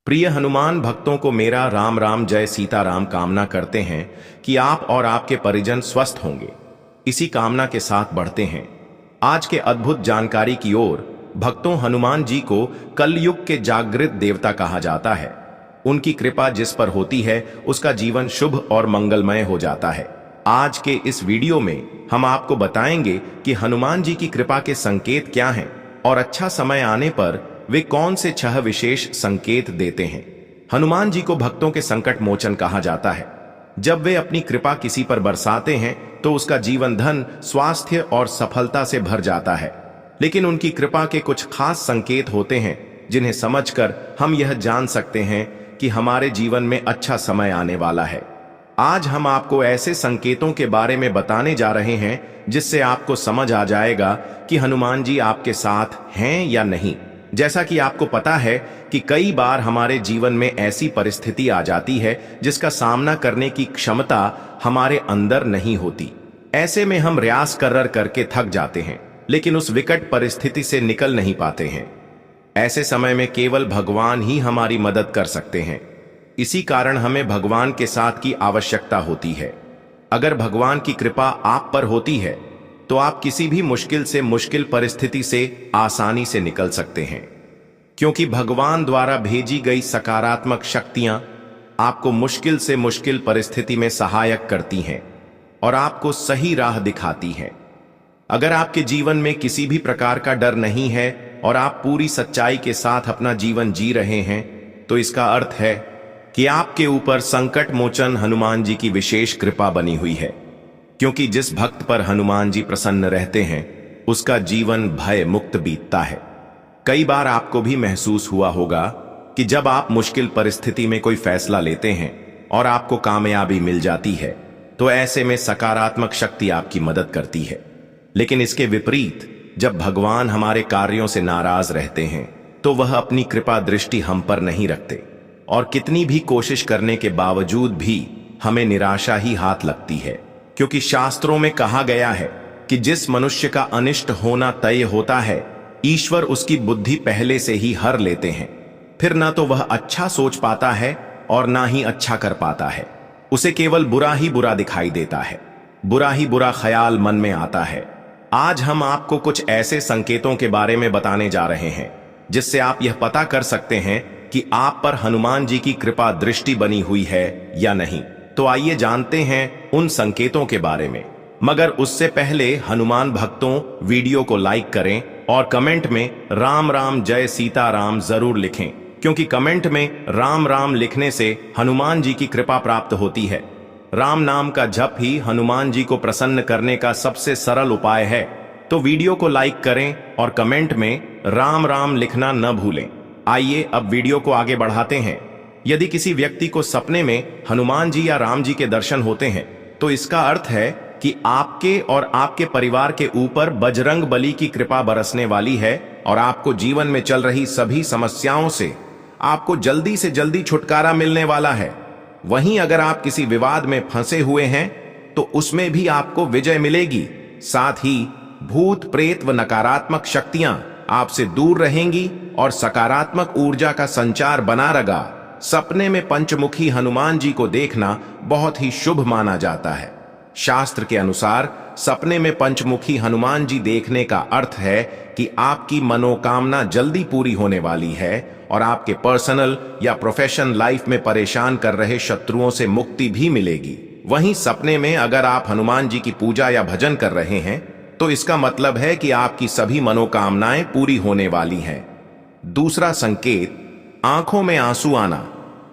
प्रिय हनुमान भक्तों को मेरा राम राम जय सीताराम। कामना करते हैं कि आप और आपके परिजन स्वस्थ होंगे। इसी कामना के साथ बढ़ते हैं आज के अद्भुत जानकारी की ओर। भक्तों, हनुमान जी को कलयुग के जागृत देवता कहा जाता है। उनकी कृपा जिस पर होती है उसका जीवन शुभ और मंगलमय हो जाता है। आज के इस वीडियो में हम आपको बताएंगे कि हनुमान जी की कृपा के संकेत क्या हैं और अच्छा समय आने पर वे कौन से 6 विशेष संकेत देते हैं। हनुमान जी को भक्तों के संकट मोचन कहा जाता है। जब वे अपनी कृपा किसी पर बरसाते हैं तो उसका जीवन धन, स्वास्थ्य और सफलता से भर जाता है। लेकिन उनकी कृपा के कुछ खास संकेत होते हैं जिन्हें समझकर हम यह जान सकते हैं कि हमारे जीवन में अच्छा समय आने वाला है। आज हम आपको ऐसे संकेतों के बारे में बताने जा रहे हैं जिससे आपको समझ आ जाएगा कि हनुमान जी आपके साथ हैं या नहीं। जैसा कि आपको पता है कि कई बार हमारे जीवन में ऐसी परिस्थिति आ जाती है जिसका सामना करने की क्षमता हमारे अंदर नहीं होती। ऐसे में हम प्रयास करके थक जाते हैं, लेकिन उस विकट परिस्थिति से निकल नहीं पाते हैं। ऐसे समय में केवल भगवान ही हमारी मदद कर सकते हैं। इसी कारण हमें भगवान के साथ की आवश्यकता होती है। अगर भगवान की कृपा आप पर होती है तो आप किसी भी मुश्किल से मुश्किल परिस्थिति से आसानी से निकल सकते हैं, क्योंकि भगवान द्वारा भेजी गई सकारात्मक शक्तियां आपको मुश्किल से मुश्किल परिस्थिति में सहायक करती हैं और आपको सही राह दिखाती हैं। अगर आपके जीवन में किसी भी प्रकार का डर नहीं है और आप पूरी सच्चाई के साथ अपना जीवन जी रहे हैं, तो इसका अर्थ है कि आपके ऊपर संकट मोचन हनुमान जी की विशेष कृपा बनी हुई है। क्योंकि जिस भक्त पर हनुमान जी प्रसन्न रहते हैं उसका जीवन भय मुक्त बीतता है। कई बार आपको भी महसूस हुआ होगा कि जब आप मुश्किल परिस्थिति में कोई फैसला लेते हैं और आपको कामयाबी मिल जाती है तो ऐसे में सकारात्मक शक्ति आपकी मदद करती है। लेकिन इसके विपरीत जब भगवान हमारे कार्यों से नाराज रहते हैं तो वह अपनी कृपा दृष्टि हम पर नहीं रखते और कितनी भी कोशिश करने के बावजूद भी हमें निराशा ही हाथ लगती है। क्योंकि शास्त्रों में कहा गया है कि जिस मनुष्य का अनिष्ट होना तय होता है, ईश्वर उसकी बुद्धि पहले से ही हर लेते हैं। फिर ना तो वह अच्छा सोच पाता है और ना ही अच्छा कर पाता है। उसे केवल बुरा ही बुरा दिखाई देता है, बुरा ही बुरा ख्याल मन में आता है। आज हम आपको कुछ ऐसे संकेतों के बारे में बताने जा रहे हैं जिससे आप यह पता कर सकते हैं कि आप पर हनुमान जी की कृपा दृष्टि बनी हुई है या नहीं। तो आइए जानते हैं उन संकेतों के बारे में। मगर उससे पहले हनुमान भक्तों, वीडियो को लाइक करें और कमेंट में राम राम जय सीताराम जरूर लिखें, क्योंकि कमेंट में राम राम लिखने से हनुमान जी की कृपा प्राप्त होती है। राम नाम का जप ही हनुमान जी को प्रसन्न करने का सबसे सरल उपाय है। तो वीडियो को लाइक करें और कमेंट में राम राम लिखना न भूलें। आइए अब वीडियो को आगे बढ़ाते हैं। यदि किसी व्यक्ति को सपने में हनुमान जी या राम जी के दर्शन होते हैं तो इसका अर्थ है कि आपके और आपके परिवार के ऊपर बजरंग बली की कृपा बरसने वाली है और आपको जीवन में चल रही सभी समस्याओं से आपको जल्दी से जल्दी छुटकारा मिलने वाला है। वहीं अगर आप किसी विवाद में फंसे हुए हैं तो उसमें भी आपको विजय मिलेगी। साथ ही भूत प्रेत व नकारात्मक शक्तियां आपसे दूर रहेंगी और सकारात्मक ऊर्जा का संचार बना रहेगा। सपने में पंचमुखी हनुमान जी को देखना बहुत ही शुभ माना जाता है। शास्त्र के अनुसार सपने में पंचमुखी हनुमान जी देखने का अर्थ है कि आपकी मनोकामना जल्दी पूरी होने वाली है और आपके पर्सनल या प्रोफेशनल लाइफ में परेशान कर रहे शत्रुओं से मुक्ति भी मिलेगी। वहीं सपने में अगर आप हनुमान जी की पूजा या भजन कर रहे हैं तो इसका मतलब है कि आपकी सभी मनोकामनाएं पूरी होने वाली हैं। दूसरा संकेत, आंखों में आंसू आना।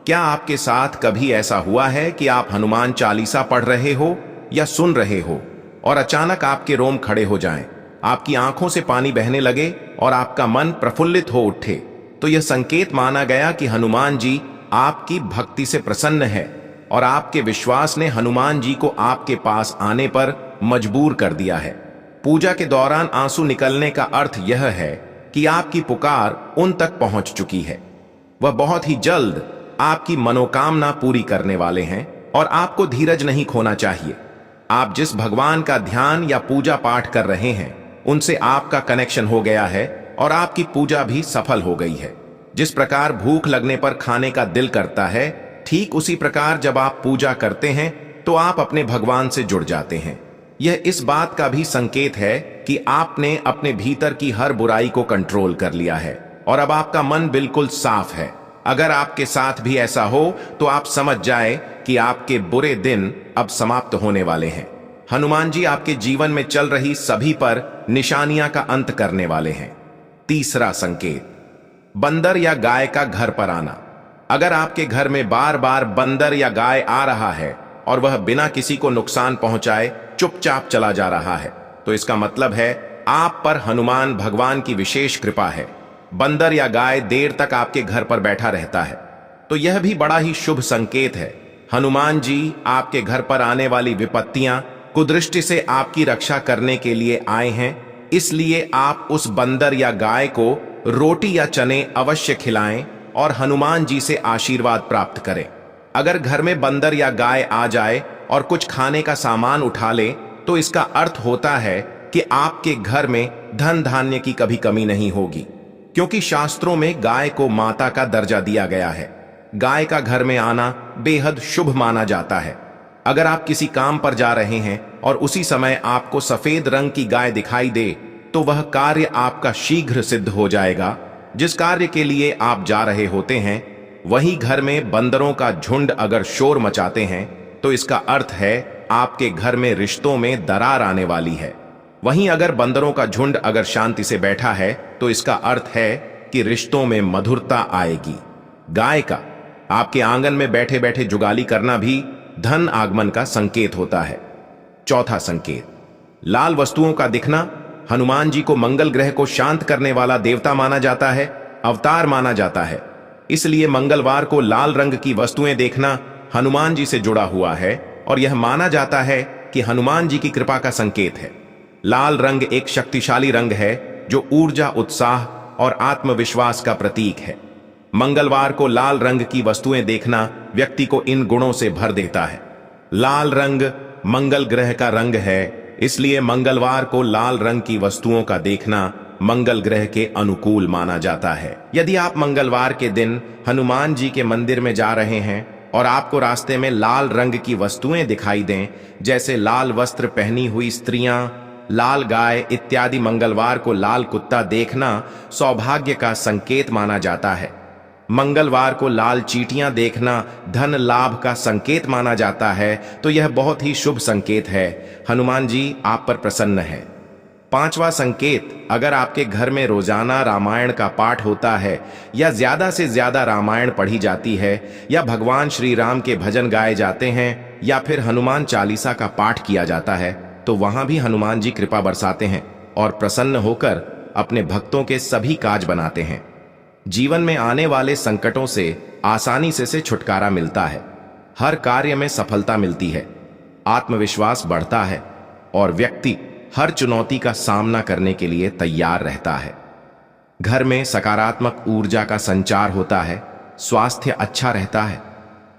क्या आपके साथ कभी ऐसा हुआ है कि आप हनुमान चालीसा पढ़ रहे हो या सुन रहे हो और अचानक आपके रोम खड़े हो जाएं, आपकी आंखों से पानी बहने लगे और आपका मन प्रफुल्लित हो उठे? तो यह संकेत माना गया कि हनुमान जी आपकी भक्ति से प्रसन्न है और आपके विश्वास ने हनुमान जी को आपके पास आने पर मजबूर कर दिया है। पूजा के दौरान आंसू निकलने का अर्थ यह है कि आपकी पुकार उन तक पहुंच चुकी है। वह बहुत ही जल्द आपकी मनोकामना पूरी करने वाले हैं और आपको धीरज नहीं खोना चाहिए। आप जिस भगवान का ध्यान या पूजा पाठ कर रहे हैं उनसे आपका कनेक्शन हो गया है और आपकी पूजा भी सफल हो गई है। जिस प्रकार भूख लगने पर खाने का दिल करता है, ठीक उसी प्रकार जब आप पूजा करते हैं तो आप अपने भगवान से जुड़ जाते हैं। यह इस बात का भी संकेत है कि आपने अपने भीतर की हर बुराई को कंट्रोल कर लिया है और अब आपका मन बिल्कुल साफ है। अगर आपके साथ भी ऐसा हो तो आप समझ जाए कि आपके बुरे दिन अब समाप्त होने वाले हैं। हनुमान जी आपके जीवन में चल रही सभी पर निशानियां का अंत करने वाले हैं। तीसरा संकेत, बंदर या गाय का घर पर आना। अगर आपके घर में बार बार बंदर या गाय आ रहा है और वह बिना किसी को नुकसान पहुंचाए चुपचाप चला जा रहा है, तो इसका मतलब है आप पर हनुमान भगवान की विशेष कृपा है। बंदर या गाय देर तक आपके घर पर बैठा रहता है तो यह भी बड़ा ही शुभ संकेत है। हनुमान जी आपके घर पर आने वाली विपत्तियां कुदृष्टि से आपकी रक्षा करने के लिए आए हैं, इसलिए आप उस बंदर या गाय को रोटी या चने अवश्य खिलाएं और हनुमान जी से आशीर्वाद प्राप्त करें। अगर घर में बंदर या गाय आ जाए और कुछ खाने का सामान उठा ले तो इसका अर्थ होता है कि आपके घर में धन धान्य की कभी कमी नहीं होगी, क्योंकि शास्त्रों में गाय को माता का दर्जा दिया गया है। गाय का घर में आना बेहद शुभ माना जाता है। अगर आप किसी काम पर जा रहे हैं और उसी समय आपको सफेद रंग की गाय दिखाई दे तो वह कार्य आपका शीघ्र सिद्ध हो जाएगा। जिस कार्य के लिए आप जा रहे होते हैं वही घर में बंदरों का झुंड अगर शोर मचाते हैं तो इसका अर्थ है आपके घर में रिश्तों में दरार आने वाली है। वहीं अगर बंदरों का झुंड अगर शांति से बैठा है तो इसका अर्थ है कि रिश्तों में मधुरता आएगी। गाय का आपके आंगन में बैठे बैठे जुगाली करना भी धन आगमन का संकेत होता है। चौथा संकेत, लाल वस्तुओं का दिखना। हनुमान जी को मंगल ग्रह को शांत करने वाला देवता माना जाता है, अवतार माना जाता है। इसलिए मंगलवार को लाल रंग की वस्तुएं देखना हनुमान जी से जुड़ा हुआ है और यह माना जाता है कि हनुमान जी की कृपा का संकेत है। लाल रंग एक शक्तिशाली रंग है जो ऊर्जा, उत्साह और आत्मविश्वास का प्रतीक है। मंगलवार को लाल रंग की वस्तुएं देखना व्यक्ति को इन गुणों से भर देता है। लाल रंग मंगल ग्रह का रंग है, इसलिए मंगलवार को लाल रंग की वस्तुओं का देखना मंगल ग्रह के अनुकूल माना जाता है। यदि आप मंगलवार के दिन हनुमान जी के मंदिर में जा रहे हैं और आपको रास्ते में लाल रंग की वस्तुएं दिखाई दें, जैसे लाल वस्त्र पहनी हुई स्त्रियां, लाल गाय इत्यादि, मंगलवार को लाल कुत्ता देखना सौभाग्य का संकेत माना जाता है। मंगलवार को लाल चींटियां देखना धन लाभ का संकेत माना जाता है, तो यह बहुत ही शुभ संकेत है। हनुमान जी आप पर प्रसन्न है। पांचवा संकेत, अगर आपके घर में रोजाना रामायण का पाठ होता है या ज्यादा से ज्यादा रामायण पढ़ी जाती है या भगवान श्री राम के भजन गाए जाते हैं या फिर हनुमान चालीसा का पाठ किया जाता है, तो वहां भी हनुमान जी कृपा बरसाते हैं और प्रसन्न होकर अपने भक्तों के सभी काज बनाते हैं। जीवन में आने वाले संकटों से आसानी से छुटकारा मिलता है। हर कार्य में सफलता मिलती है, आत्मविश्वास बढ़ता है और व्यक्ति हर चुनौती का सामना करने के लिए तैयार रहता है। घर में सकारात्मक ऊर्जा का संचार होता है, स्वास्थ्य अच्छा रहता है,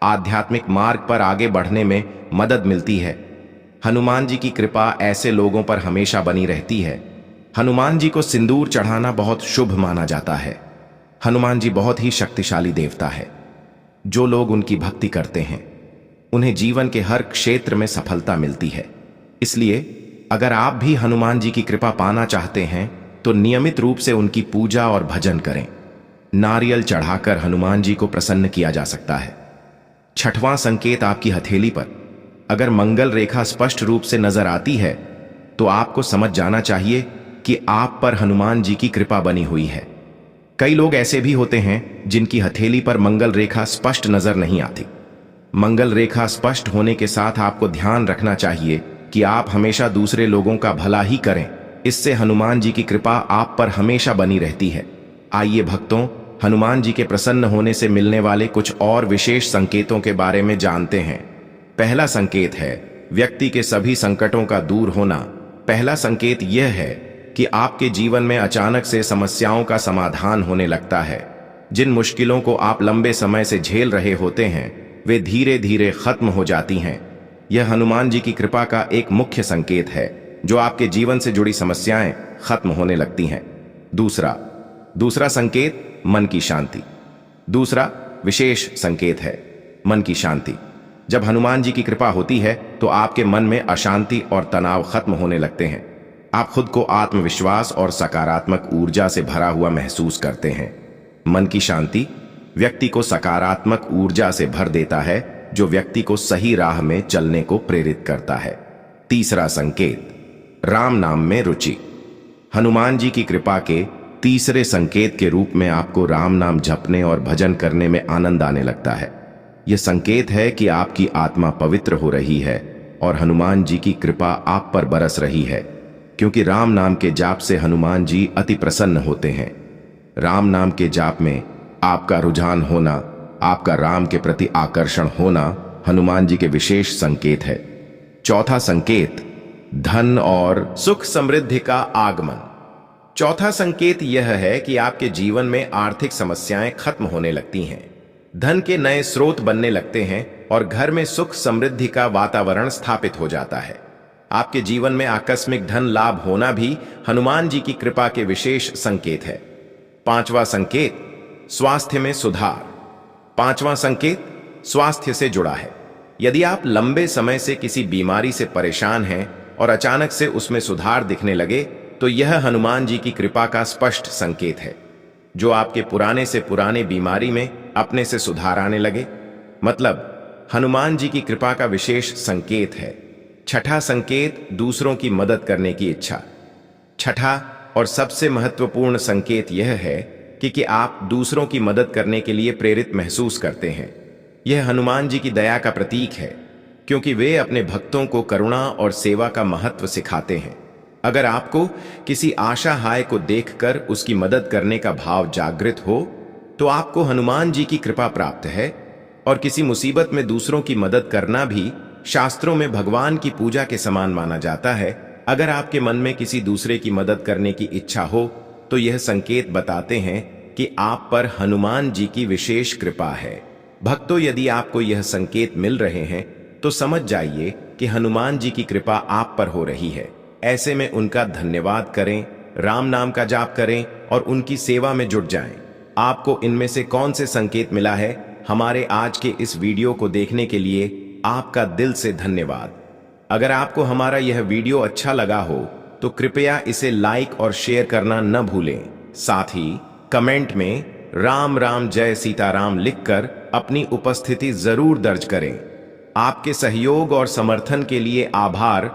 आध्यात्मिक मार्ग पर आगे बढ़ने में मदद मिलती है। हनुमान जी की कृपा ऐसे लोगों पर हमेशा बनी रहती है। हनुमान जी को सिंदूर चढ़ाना बहुत शुभ माना जाता है। हनुमान जी बहुत ही शक्तिशाली देवता है। जो लोग उनकी भक्ति करते हैं उन्हें जीवन के हर क्षेत्र में सफलता मिलती है। इसलिए अगर आप भी हनुमान जी की कृपा पाना चाहते हैं तो नियमित रूप से उनकी पूजा और भजन करें। नारियल चढ़ाकर हनुमान जी को प्रसन्न किया जा सकता है। छठवां संकेत, आपकी हथेली पर अगर मंगल रेखा स्पष्ट रूप से नजर आती है तो आपको समझ जाना चाहिए कि आप पर हनुमान जी की कृपा बनी हुई है। कई लोग ऐसे भी होते हैं जिनकी हथेली पर मंगल रेखा स्पष्ट नजर नहीं आती। मंगल रेखा स्पष्ट होने के साथ आपको ध्यान रखना चाहिए कि आप हमेशा दूसरे लोगों का भला ही करें। इससे हनुमान जी की कृपा आप पर हमेशा बनी रहती है। आइए भक्तों, हनुमान जी के प्रसन्न होने से मिलने वाले कुछ और विशेष संकेतों के बारे में जानते हैं। पहला संकेत है व्यक्ति के सभी संकटों का दूर होना। पहला संकेत यह है कि आपके जीवन में अचानक से समस्याओं का समाधान होने लगता है। जिन मुश्किलों को आप लंबे समय से झेल रहे होते हैं वे धीरे धीरे खत्म हो जाती हैं। यह हनुमान जी की कृपा का एक मुख्य संकेत है जो आपके जीवन से जुड़ी समस्याएं खत्म होने लगती हैं। दूसरा संकेत, मन की शांति। दूसरा विशेष संकेत है मन की शांति। जब हनुमान जी की कृपा होती है तो आपके मन में अशांति और तनाव खत्म होने लगते हैं। आप खुद को आत्मविश्वास और सकारात्मक ऊर्जा से भरा हुआ महसूस करते हैं। मन की शांति व्यक्ति को सकारात्मक ऊर्जा से भर देता है, जो व्यक्ति को सही राह में चलने को प्रेरित करता है। तीसरा संकेत राम नाम में रुचि। हनुमान जी की कृपा के तीसरे संकेत के रूप में आपको राम नाम जपने और भजन करने में आनंद आने लगता है। यह संकेत है कि आपकी आत्मा पवित्र हो रही है और हनुमान जी की कृपा आप पर बरस रही है, क्योंकि राम नाम के जाप से हनुमान जी अति प्रसन्न होते हैं। राम नाम के जाप में आपका रुझान होना, आपका राम के प्रति आकर्षण होना हनुमान जी के विशेष संकेत है। चौथा संकेत धन और सुख समृद्धि का आगमन। चौथा संकेत यह है कि आपके जीवन में आर्थिक समस्याएं खत्म होने लगती हैं, धन के नए स्रोत बनने लगते हैं और घर में सुख समृद्धि का वातावरण स्थापित हो जाता है। आपके जीवन में आकस्मिक धन लाभ होना भी हनुमान जी की कृपा के विशेष संकेत है। पांचवा संकेत स्वास्थ्य में सुधार। पांचवा संकेत स्वास्थ्य से जुड़ा है। यदि आप लंबे समय से किसी बीमारी से परेशान हैं और अचानक से उसमें सुधार दिखने लगे, तो यह हनुमान जी की कृपा का स्पष्ट संकेत है। जो आपके पुराने से पुराने बीमारी में अपने से सुधार आने लगे, मतलब हनुमान जी की कृपा का विशेष संकेत है। छठा संकेत दूसरों की मदद करने की इच्छा। छठा और सबसे महत्वपूर्ण संकेत यह है कि आप दूसरों की मदद करने के लिए प्रेरित महसूस करते हैं। यह हनुमान जी की दया का प्रतीक है, क्योंकि वे अपने भक्तों को करुणा और सेवा का महत्व सिखाते हैं। अगर आपको किसी आशाहाय को देखकर उसकी मदद करने का भाव जागृत हो, तो आपको हनुमान जी की कृपा प्राप्त है। और किसी मुसीबत में दूसरों की मदद करना भी शास्त्रों में भगवान की पूजा के समान माना जाता है। अगर आपके मन में किसी दूसरे की मदद करने की इच्छा हो, तो यह संकेत बताते हैं कि आप पर हनुमान जी की विशेष कृपा है। भक्तों, यदि आपको यह संकेत मिल रहे हैं तो समझ जाइए कि हनुमान जी की कृपा आप पर हो रही है। ऐसे में उनका धन्यवाद करें, राम नाम का जाप करें और उनकी सेवा में जुट जाएं। आपको इनमें से कौन से संकेत मिला है? हमारे आज के इस वीडियो को देखने के लिए आपका दिल से धन्यवाद। अगर आपको हमारा यह वीडियो अच्छा लगा हो तो कृपया इसे लाइक और शेयर करना न भूलें। साथ ही कमेंट में राम राम जय सीताराम लिखकर अपनी उपस्थिति जरूर दर्ज करें। आपके सहयोग और समर्थन के लिए आभार।